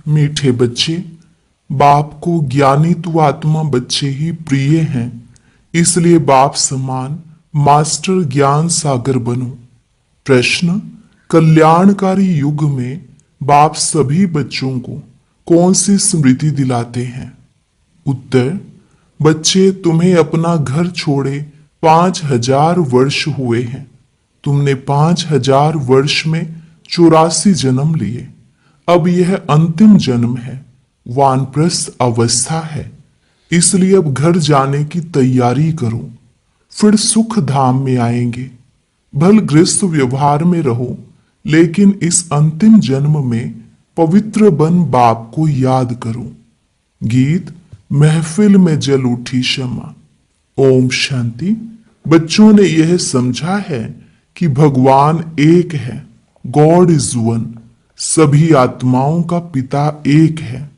मीठे बच्चे, बाप को ज्ञानी तु आत्मा बच्चे ही प्रिय हैं, इसलिए बाप समान मास्टर ज्ञान सागर बनो। प्रश्न, कल्याणकारी युग में बाप सभी बच्चों को कौन सी स्मृति दिलाते हैं? उत्तर, बच्चे तुम्हें अपना घर छोड़े 5000 वर्ष हुए हैं। तुमने 5000 वर्ष में 84 जन्म लिए। अब यह अंतिम जन्म है, वानप्रस्थ अवस्था है, इसलिए अब घर जाने की तैयारी करो, फिर सुख धाम में आएंगे। भल गृहस्थ व्यवहार में रहो, लेकिन इस अंतिम जन्म में पवित्र बन बाप को याद करो। गीत, महफिल में जल उठी शमा। ओम शांति। बच्चों ने यह समझा है कि भगवान एक है, गॉड इज वन। सभी आत्माओं का पिता एक है,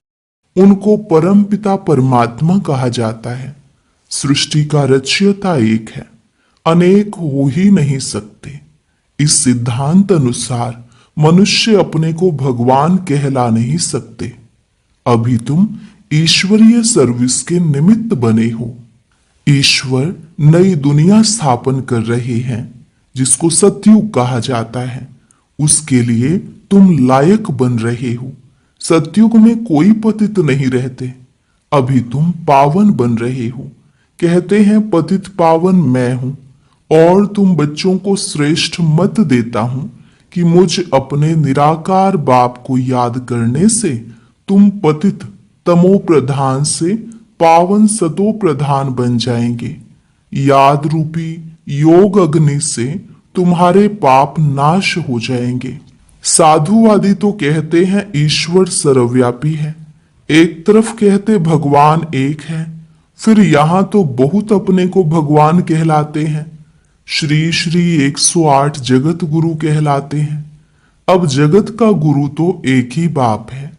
उनको परम पिता परमात्मा कहा जाता है। सृष्टि का रचयिता एक है, अनेक हो ही नहीं सकते। इस सिद्धांत अनुसार मनुष्य अपने को भगवान कहला नहीं सकते। अभी तुम ईश्वरीय सर्विस के निमित्त बने हो। ईश्वर नई दुनिया स्थापन कर रहे हैं, जिसको सतयुग कहा जाता है। उसके लिए तुम लायक बन रहे हो। सतयुग में कोई पतित नहीं रहते। अभी तुम पावन बन रहे हो। कहते हैं पतित पावन मैं हूं, और तुम बच्चों को श्रेष्ठ मत देता हूं कि मुझ अपने निराकार बाप को याद करने से तुम पतित तमो प्रधान से पावन सतो प्रधान बन जाएंगे। याद रूपी योग अग्नि से तुम्हारे पाप नाश हो जाएंगे। साधुवादी तो कहते हैं ईश्वर सर्वव्यापी है, एक तरफ कहते भगवान एक है, फिर यहां तो बहुत अपने को भगवान कहलाते हैं। श्री श्री 108 जगत गुरु कहलाते हैं। अब जगत का गुरु तो एक ही बाप है।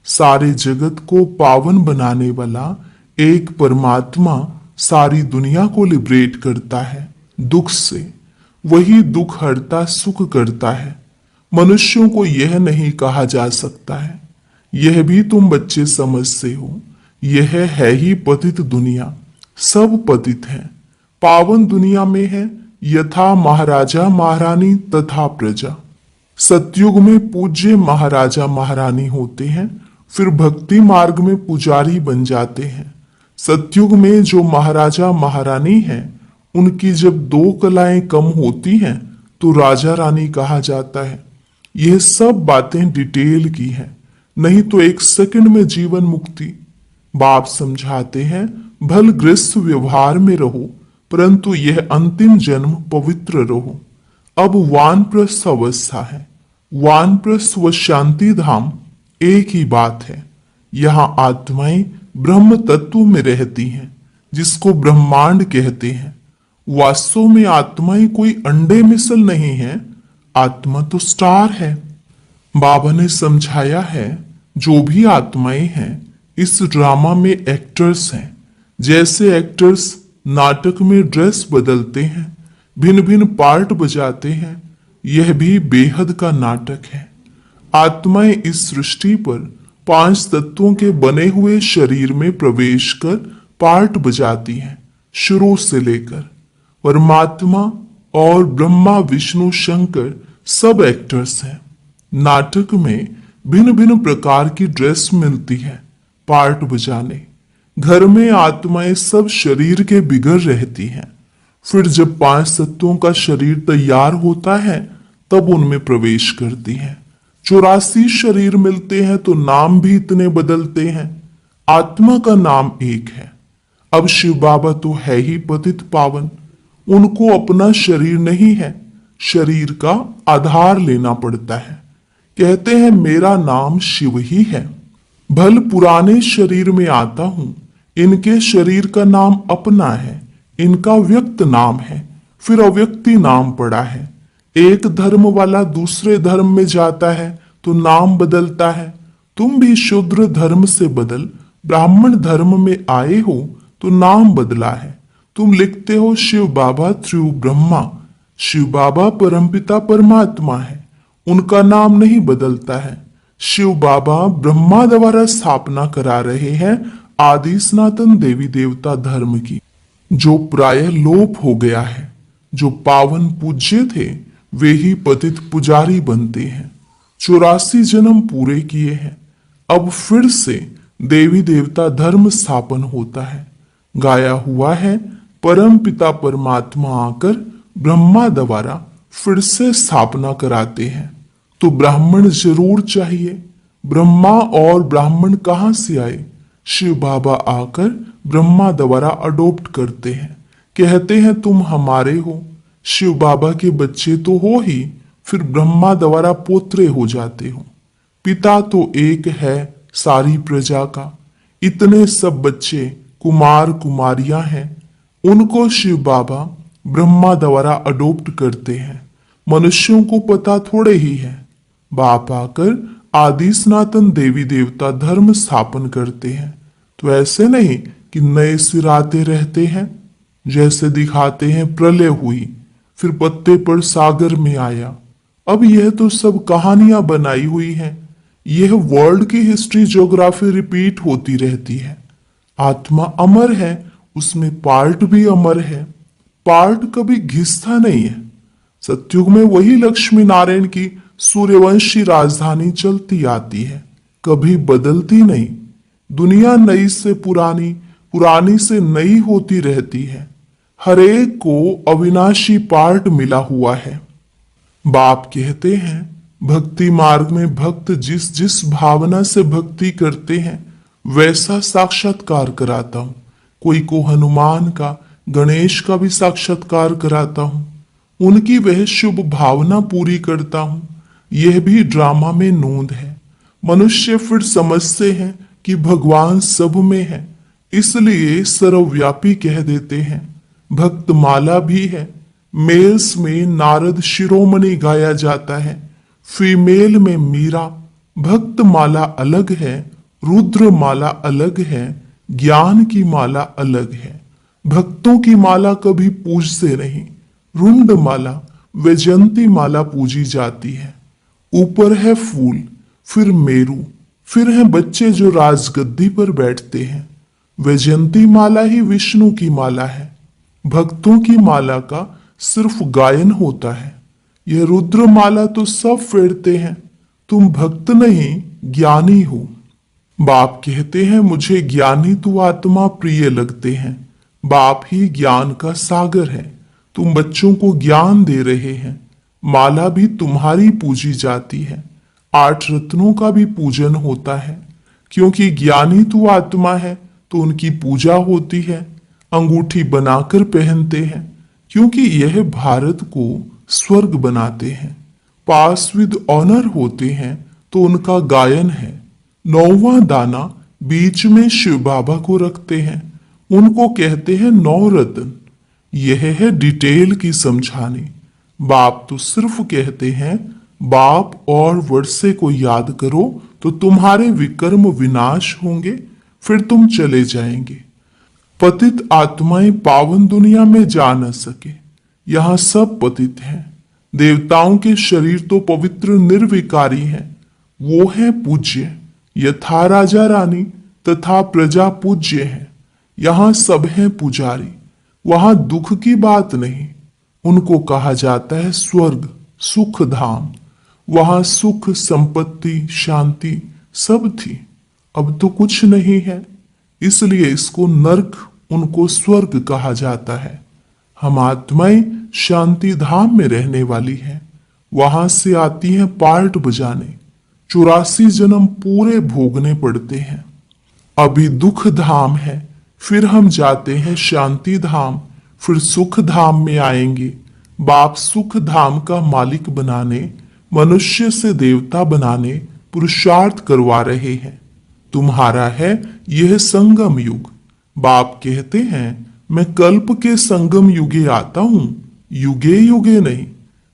सारे जगत को पावन बनाने वाला एक परमात्मा सारी दुनिया को लिबरेट करता है दुख से। वही दुख हरता सुख करता है। मनुष्यों को यह नहीं कहा जा सकता है। यह भी तुम बच्चे समझते हो। यह है ही पतित दुनिया। सब पतित हैं। पावन दुनिया में है यथा महाराजा महारानी तथा प्रजा। सतयुग में पूज्य महाराजा महारानी होते हैं, फिर भक्ति मार्ग में पुजारी बन जाते हैं। सतयुग में जो महाराजा महारानी हैं, उनकी जब 2 कलाएं कम होती हैं तो राजा रानी कहा जाता है। यह सब बातें डिटेल की हैं, नहीं तो 1 सेकंड में जीवन मुक्ति। बाप समझाते हैं भल गृहस्थ व्यवहार में रहो, परंतु यह अंतिम जन्म पवित्र रहो। अब वानप्रस्थ अवस्था है। वानप्रस्थ व शांति धाम एक ही बात है। यहाँ आत्माएं ब्रह्म तत्व में रहती हैं, जिसको ब्रह्मांड कहते हैं। वास्तव में आत्माएं कोई अंडे मिसल नहीं है। आत्मा तो स्टार है। बाबा ने समझाया है जो भी आत्माएं हैं इस ड्रामा में एक्टर्स हैं। जैसे एक्टर्स नाटक में ड्रेस बदलते हैं, भिन्न भिन्न पार्ट बजाते हैं, यह भी बेहद का नाटक है। आत्माएं इस सृष्टि पर 5 तत्वों के बने हुए शरीर में प्रवेश कर पार्ट बजाती हैं, शुरू से लेकर। परमात्मा और ब्रह्मा विष्णु शंकर सब एक्टर्स हैं। नाटक में भिन्न भिन्न प्रकार की ड्रेस मिलती है पार्ट बजाने। घर में आत्माएं सब शरीर के बिगड़ रहती हैं। फिर जब 5 तत्वों का शरीर तैयार होता है तब उनमें प्रवेश करती हैं। 84 शरीर मिलते हैं तो नाम भी इतने बदलते हैं। आत्मा का नाम एक है। अब शिव बाबा तो है ही पतित पावन, उनको अपना शरीर नहीं है, शरीर का आधार लेना पड़ता है। कहते हैं मेरा नाम शिव ही है। भल पुराने शरीर में आता हूं, इनके शरीर का नाम अपना है, इनका व्यक्त नाम है, फिर अव्यक्ति नाम पड़ा है। एक धर्म वाला दूसरे धर्म में जाता है तो नाम बदलता है। तुम भी शूद्र धर्म से बदल ब्राह्मण धर्म में आए हो तो नाम बदला है। तुम लिखते हो शिव बाबा थ्रू ब्रह्मा। शिव बाबा परमपिता परमात्मा है, उनका नाम नहीं बदलता है। शिव बाबा ब्रह्मा द्वारा स्थापना करा रहे हैं आदि सनातन देवी देवता धर्म की, जो प्रायः लोप हो गया है। जो पावन पूज्य थे वे ही पतित पुजारी बनते हैं। 84 जन्म पूरे किए हैं, अब फिर से देवी देवता धर्म स्थापन होता है। गाया हुआ है, परम पिता परमात्मा आकर ब्रह्मा द्वारा फिर से स्थापना कराते हैं, तो ब्राह्मण जरूर चाहिए। ब्रह्मा और ब्राह्मण कहाँ से आए? शिव बाबा आकर ब्रह्मा द्वारा अडॉप्ट करते हैं, कहते हैं तुम हमारे हो। शिव बाबा के बच्चे तो हो ही, फिर ब्रह्मा द्वारा पोत्रे हो जाते हो। पिता तो एक है सारी प्रजा का, इतने सब बच्चे कुमार कुमारियां हैं, उनको शिव बाबा ब्रह्मा द्वारा अडॉप्ट करते हैं। मनुष्यों को पता थोड़े ही है। बाप आकर आदि सनातन देवी देवता धर्म स्थापन करते हैं, तो ऐसे नहीं कि नए सिराते रहते हैं। जैसे दिखाते हैं प्रलय हुई, फिर पत्ते पर सागर में आया। अब यह तो सब कहानियां बनाई हुई हैं। यह वर्ल्ड की हिस्ट्री ज्योग्राफी रिपीट होती रहती है। आत्मा अमर है, उसमें पार्ट भी अमर है। पार्ट कभी घिसता नहीं है। सतयुग में वही लक्ष्मी नारायण की सूर्यवंशी राजधानी चलती आती है, कभी बदलती नहीं। दुनिया नई से पुरानी, पुरानी से नई होती रहती है। हरेक को अविनाशी पार्ट मिला हुआ है। बाप कहते हैं भक्ति मार्ग में भक्त जिस जिस भावना से भक्ति करते हैं वैसा साक्षात्कार कराता हूँ। कोई को हनुमान का, गणेश का भी साक्षात्कार कराता हूँ। उनकी वह शुभ भावना पूरी करता हूँ। यह भी ड्रामा में नोंद है। मनुष्य फिर समझते हैं कि भगवान सब में है, इसलिए सर्वव्यापी कह देते हैं। भक्त माला भी है। मेल्स में नारद शिरोमणि गाया जाता है, फीमेल में मीरा। भक्त माला अलग है, रुद्र माला अलग है, ज्ञान की माला अलग है। भक्तों की माला कभी पूजते नहीं। रुंड माला, वैजयंती माला पूजी जाती है। ऊपर है फूल, फिर मेरू, फिर हैं बच्चे जो राजगद्दी पर बैठते हैं। वैजयंती माला ही विष्णु की माला है। भक्तों की माला का सिर्फ गायन होता है। यह रुद्र माला तो सब फेरते हैं। तुम भक्त नहीं, ज्ञानी हो। बाप कहते हैं मुझे ज्ञानी तू आत्मा प्रिय लगते हैं। बाप ही ज्ञान का सागर है। तुम बच्चों को ज्ञान दे रहे हैं। माला भी तुम्हारी पूजी जाती है। 8 रत्नों का भी पूजन होता है, क्योंकि ज्ञानी तू आत्मा है तो उनकी पूजा होती है। अंगूठी बनाकर पहनते हैं, क्योंकि यह भारत को स्वर्ग बनाते हैं। पास विद ऑनर होते हैं तो उनका गायन है। 9वां दाना बीच में शिव बाबा को रखते हैं, उनको कहते हैं 9 रत्न। यह है डिटेल की समझानी। बाप तो सिर्फ कहते हैं बाप और वर्षे को याद करो तो तुम्हारे विकर्म विनाश होंगे, फिर तुम चले जाएंगे। पतित आत्माएं पावन दुनिया में जा न सके। यहाँ सब पतित हैं। देवताओं के शरीर तो पवित्र निर्विकारी हैं। वो है पूज्य। यथा राजा रानी तथा प्रजा पूज्य है। यहाँ सब हैं पुजारी। वहां दुख की बात नहीं। उनको कहा जाता है स्वर्ग, सुख धाम। वहां सुख, संपत्ति, शांति सब थी। अब तो कुछ नहीं है, इसलिए इसको नर्क, उनको स्वर्ग कहा जाता है। हम आत्माएं शांति धाम में रहने वाली हैं। वहां से आती हैं पार्ट बजाने। 84 जन्म पूरे भोगने पड़ते हैं। अभी दुख धाम है, फिर हम जाते हैं शांति धाम, फिर सुख धाम में आएंगे। बाप सुख धाम का मालिक बनाने, मनुष्य से देवता बनाने पुरुषार्थ करवा रहे हैं। तुम्हारा है यह संगम युग। बाप कहते हैं मैं कल्प के संगम युगे आता हूं, युगे युगे नहीं।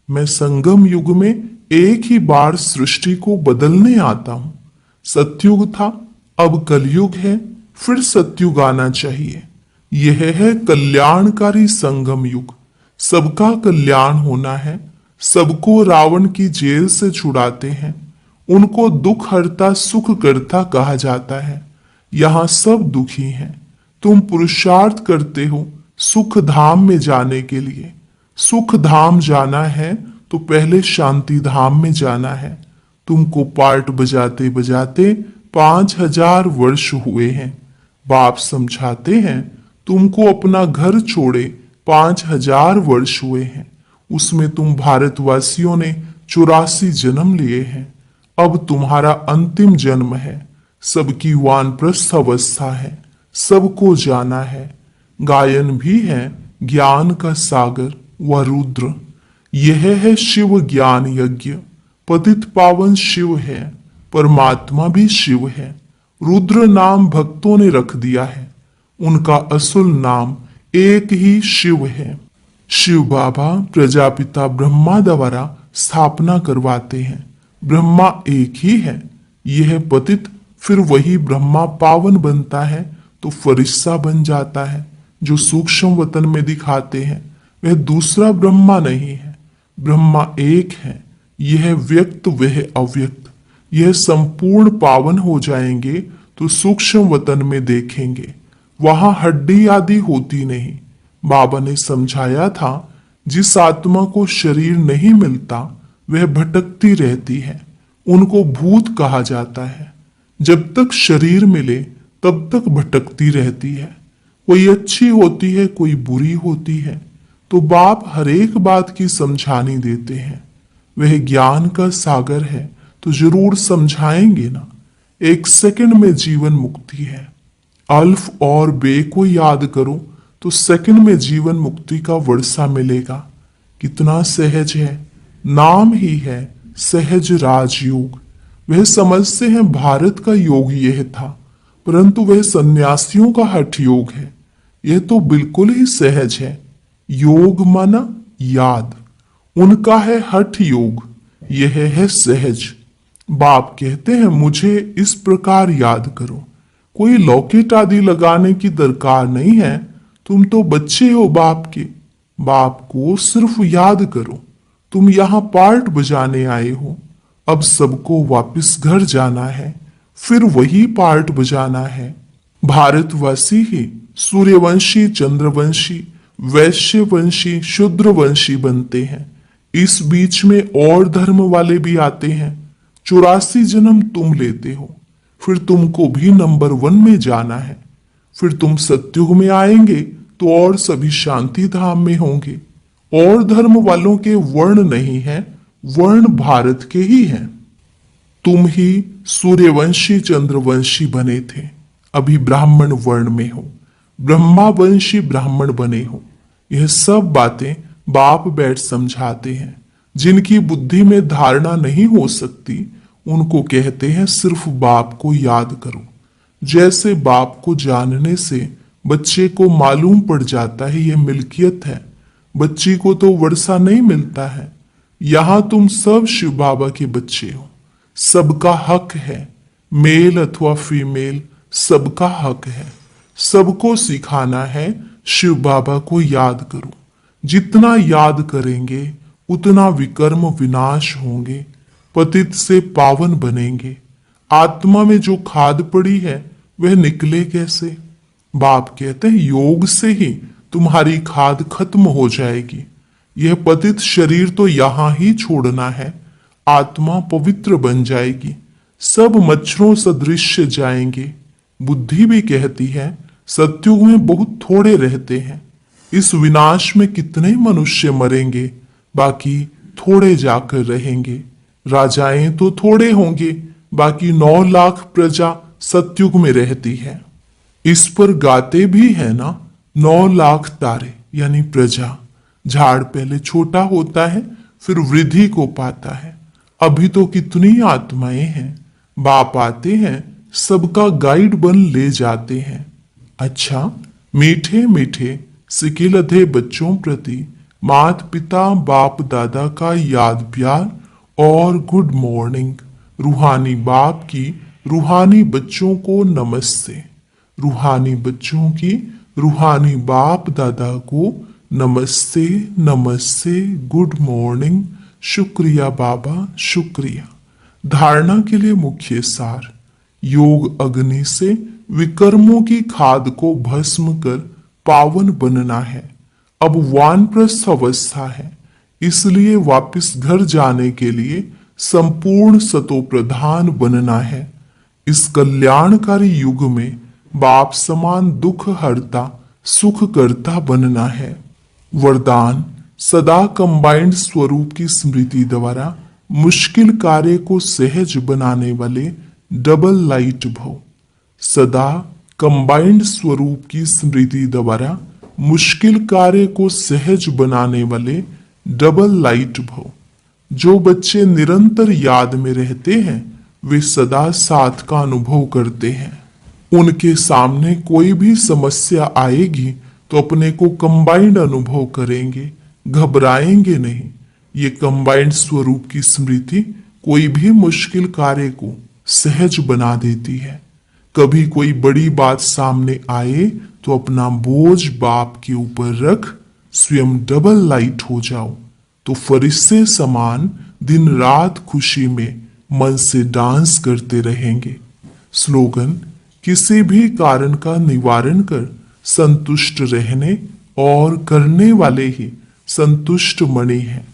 मैं संगम युग में एक ही बार सृष्टि को बदलने आता हूं। सतयुग था, अब कलयुग है, फिर सतयुग आना चाहिए। यह है कल्याणकारी संगम युग। सबका कल्याण होना है। सबको रावण की जेल से छुड़ाते हैं। उनको दुख हरता सुख करता कहा जाता है। यहाँ सब दुखी हैं। तुम पुरुषार्थ करते हो सुख धाम में जाने के लिए। सुख धाम जाना है तो पहले शांति धाम में जाना है। तुमको पार्ट बजाते बजाते 5000 वर्ष हुए हैं। बाप समझाते हैं तुमको अपना घर छोड़े 5000 वर्ष हुए हैं। उसमें तुम भारतवासियों ने 84 जन्म लिए हैं। अब तुम्हारा अंतिम जन्म है। सबकी वानप्रस्थ अवस्था है। सबको जाना है। गायन भी है ज्ञान का सागर व रुद्र। यह है शिव ज्ञान यज्ञ। पतित पावन शिव है। परमात्मा भी शिव है। रुद्र नाम भक्तों ने रख दिया है। उनका असुल नाम एक ही शिव है। शिव बाबा प्रजापिता ब्रह्मा द्वारा स्थापना करवाते हैं। ब्रह्मा एक ही है। यह पतित फिर वही ब्रह्मा पावन बनता है तो फरिश्ता बन जाता है। जो सूक्ष्म वतन में दिखाते हैं वह दूसरा ब्रह्मा नहीं है। ब्रह्मा एक है। यह व्यक्त वह अव्यक्त। यह संपूर्ण पावन हो जाएंगे तो सूक्ष्म वतन में देखेंगे। वहां हड्डी आदि होती नहीं। बाबा ने समझाया था जिस आत्मा को शरीर नहीं मिलता वह भटकती रहती है। उनको भूत कहा जाता है। जब तक शरीर मिले तब तक भटकती रहती है। कोई अच्छी होती है कोई बुरी होती है। तो बाप हर एक बात की समझानी देते हैं। वह ज्ञान का सागर है तो जरूर समझाएंगे ना। 1 सेकंड में जीवन मुक्ति है। अल्फ और बे को याद करो तो सेकंड में जीवन मुक्ति का वर्षा मिलेगा। कितना सहज है। नाम ही है सहज राजयोग। वह समझते हैं भारत का योग यह था, परंतु वह सन्यासियों का हठ योग है। यह तो बिल्कुल ही सहज है। योग माना याद। उनका है हठ योग। यह है सहज। बाप कहते हैं मुझे इस प्रकार याद करो। कोई लॉकेट आदि लगाने की दरकार नहीं है। तुम तो बच्चे हो बाप के। बाप को सिर्फ याद करो। तुम यहाँ पार्ट बजाने आए हो। अब सबको वापस घर जाना है। फिर वही पार्ट बजाना है। भारतवासी ही सूर्यवंशी चंद्रवंशी वैश्यवंशी शूद्रवंशी बनते हैं। इस बीच में और धर्म वाले भी आते हैं। 84 जन्म तुम लेते हो। फिर तुमको भी नंबर 1 में जाना है। फिर तुम सत्युग में आएंगे तो और सभी शांति धाम में होंगे। और धर्म वालों के वर्ण नहीं है। वर्ण भारत के ही हैं। तुम ही सूर्यवंशी चंद्रवंशी बने थे। अभी ब्राह्मण वर्ण में हो। ब्रह्मावंशी ब्राह्मण बने हो। यह सब बातें बाप बैठ समझाते हैं। जिनकी बुद्धि में धारणा नहीं हो सकती उनको कहते हैं सिर्फ बाप को याद करो। जैसे बाप को जानने से बच्चे को मालूम पड़ जाता है यह मिल्कियत है। बच्ची को तो वर्षा नहीं मिलता है। यहां तुम सब शिव बाबा के बच्चे हो। सबका हक है। मेल अथवा फीमेल सबका हक है। सबको सिखाना है शिव बाबा को याद करो। जितना याद करेंगे उतना विकर्म विनाश होंगे। पतित से पावन बनेंगे। आत्मा में जो खाद पड़ी है वह निकले कैसे? बाप कहते हैं योग से ही तुम्हारी खाद खत्म हो जाएगी। यह पतित शरीर तो यहां ही छोड़ना है। आत्मा पवित्र बन जाएगी। सब मच्छरों सदृश जाएंगे। बुद्धि भी कहती है सत्युग में बहुत थोड़े रहते हैं। इस विनाश में कितने मनुष्य मरेंगे, बाकी थोड़े जाकर रहेंगे। राजाएं तो थोड़े होंगे, बाकी 9 लाख प्रजा सत्युग में रहती है। इस पर गाते भी है ना 9 लाख तारे यानी प्रजा। झाड़ पहले छोटा होता है फिर वृद्धि को पाता है। अभी तो कितनी आत्माएं हैं। बाप आते हैं सबका गाइड बन ले जाते हैं। अच्छा, मीठे मीठे सिकिलधे बच्चों प्रति माता पिता बाप दादा का याद प्यार और गुड मॉर्निंग। रूहानी बाप की रूहानी बच्चों को नमस्ते। रूहानी बच्चों की रूहानी बाप दादा को नमस्ते नमस्ते, गुड मॉर्निंग। शुक्रिया बाबा शुक्रिया। धारणा के लिए मुख्य सार। योग अग्नि से विकर्मों की खाद को भस्म कर पावन बनना है। अब वानप्रस्थ अवस्था है, इसलिए वापस घर जाने के लिए संपूर्ण सतोप्रधान बनना है। इस कल्याणकारी युग में बाप समान दुख हरता सुख करता बनना है। वरदान, सदा कंबाइंड स्वरूप की स्मृति द्वारा मुश्किल कार्य को सहज बनाने वाले डबल लाइट भव। सदा कंबाइंड स्वरूप की स्मृति द्वारा मुश्किल कार्य को सहज बनाने वाले डबल लाइट भव। जो बच्चे निरंतर याद में रहते हैं वे सदा साथ का अनुभव करते हैं। उनके सामने कोई भी समस्या आएगी तो अपने को कंबाइंड अनुभव करेंगे, घबराएंगे नहीं। ये कंबाइंड स्वरूप की स्मृति कोई भी मुश्किल कार्य को सहज बना देती है। कभी कोई बड़ी बात सामने आए तो अपना बोझ बाप के ऊपर रख स्वयं डबल लाइट हो जाओ, तो फरिश्ते समान दिन रात खुशी में मन से डांस करते रहेंगे। स्लोगन, किसी भी कारण का निवारण कर संतुष्ट रहने और करने वाले ही संतुष्ट मणि है।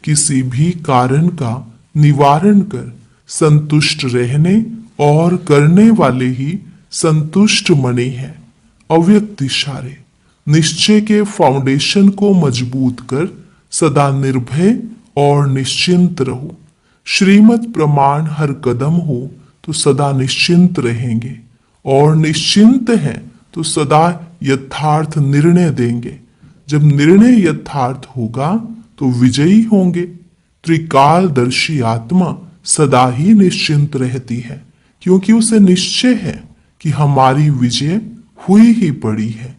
किसी भी कारण का निवारण कर संतुष्ट रहने और करने वाले ही संतुष्ट मणि है। अव्यक्त इशारे, निश्चय के फाउंडेशन को मजबूत कर सदा निर्भय और निश्चिंत रहो। श्रीमत प्रमाण हर कदम हो तो सदा निश्चिंत रहेंगे, और निश्चिंत हैं तो सदा यथार्थ निर्णय देंगे। जब निर्णय यथार्थ होगा तो विजयी होंगे। त्रिकालदर्शी आत्मा सदा ही निश्चिंत रहती है, क्योंकि उसे निश्चय है कि हमारी विजय हुई ही पड़ी है।